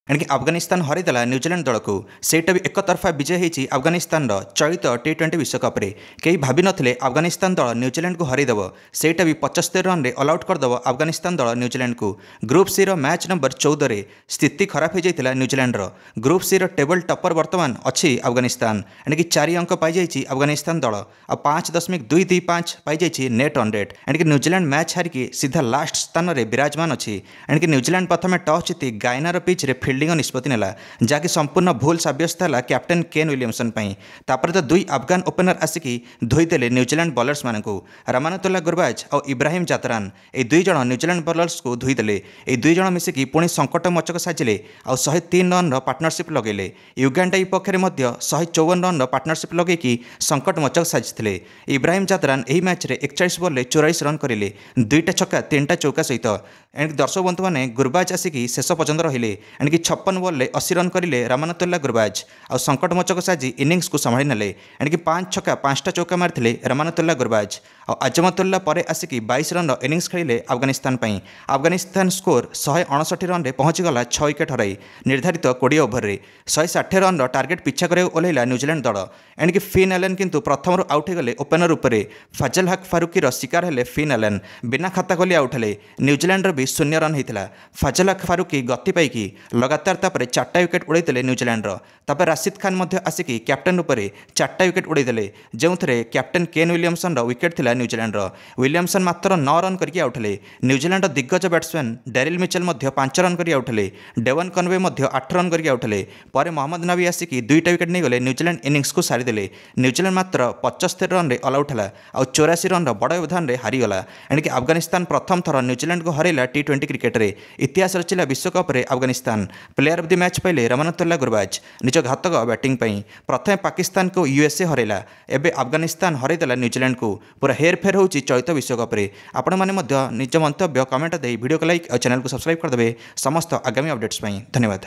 एणिक Afghanistan हरईदेला New Zealand दल को सेटा भी एक तरफा विजय होती अफगानिस्तान चलित टी20 विश्वकप रे कई भावी नथिले अफगानिस्तान दल न्यूजीलैंड को हरईदेव सेटा भी 75 रन रे ऑल आउट करदेव अफगानिस्तान दल न्यूजीलैंड को। ग्रुप सी रो मैच नंबर 14 रे स्थिति खराब हो जाता न्यूजीलैंड रो। ग्रुप सी रो टेबल टपर वर्तमान अच्छी अफगानिस्तान एणिक 4 अंक पाई अफगानिस्तान दल आ 5.225 पाई नेट रन रेट। एणिक न्यूजीलैंड मैच हारिकी सीधा लास्ट स्थान में विराजमान अच्छी। एणिक न्यूजीलैंड प्रथम टॉस जीति गायनार पिच रे फिल्डिंग निष्पत्ति नेला जहाँकि संपूर्ण भूल सब्यस्त है कैप्टेन केन विलियमसन तापर तो दुई अफगान ओपनर आसिकी धोईदेले न्यूजीलैंड बॉलर्स मानक रामानुतुल्लाह गुरबाज और इब्राहिम जातरान ए दुई जन न्यूजीलैंड बॉलर्स को धोईदेले। ए दुई जन मिसिकी पुणी संकट मोचक साजिले और 103 रन पार्टनरशिप लगेले। युगांडा पक्षरे 154 रन पार्टनरशिप लगेकी संकट मोचक साजिले। इब्राहिम जातरान यही मैच रे 41 बॉल 84 रन करें, 2टा छक्का 3टा चौका सहित। एणिक दर्शक बंधु मैंने गुरबाज आसिकी शेष पर्यंत रहिले। एणिक 56 बॉल 80 रन करें रामानुतुल्लाह गुरबाज और संकट मोचक साजी इनिंग्स को संभाली नेले। एणिक 5 छक्का 5टा चौका मारिथिले रामानुतुल्लाह गुरबाज और अजमतुल्लाह पर आसिकी 22 रन इनिंग्स खेलिले अफगानिस्तान। अफगानिस्तान स्कोर 159 रन पहुंचीगला 6 विकेट हराई निर्धारित 20 ओभर रे 160 रन टार्गेट पिछा कर ओह्लैला न्यूजीलैंड दल। एणिक फिन एलन किंतु प्रथम आउट होगले ओपनर उपरे फजल हक फारूकी शिकार हेले। फिन एलन बिना खाता खोली आउट हेले। न्यूजीलैंड भी 0 रन होता। फजल हक फारूकी गति पाई लगातार तापर 4टा विकेट उड़ाई न्यूजीलैंड तापर राशिद खान आसिकी कैप्टेन उपरे 4टा विकेट उड़ाई जो थे कैप्टेन केन विलियमसन विकेट थिला न्यूजीलैंड। विलियमसन मात्र 9 रन करके आउट हेले। न्यूजीलैंड दिग्गज बैट्समैन डेरिल मिचेल 5 रन करके आउट हेले। डेवन कनवे 8 रन करके आउट हेले। पर मोहम्मद नबी आसिकी 2टा विकेट नहीं गले न्यूजीलैंड इनिंग्स को सारीदेले। न्यूजीलैंड मात्र 75 रन रे ऑल आउट है और 84 रन बड़ व्यवधान रे हारीगला। एणिक अफगानिस्तान प्रथम थर न्यूजीलैंड को हरैला टी20 क्रिकेट रे। इतिहास रचिला विश्वकप रे Afghanistan. Player of the match पाइले रामानुतुल्लाह गुरबाज निज घातक बैटिंग प्रथम पाकिस्तान को यूएसए हरैला। एबे अफगानिस्तान हरैदेला न्यूजीलैंड को। पूरा हेरफेर होची चलित विश्वकप रे। आपण माने मध्य निज मंतव्य कमेंट दे वीडियो को लाइक और चैनल को सब्सक्राइब करदे समस्त आगामी अपडेट्स। धन्यवाद।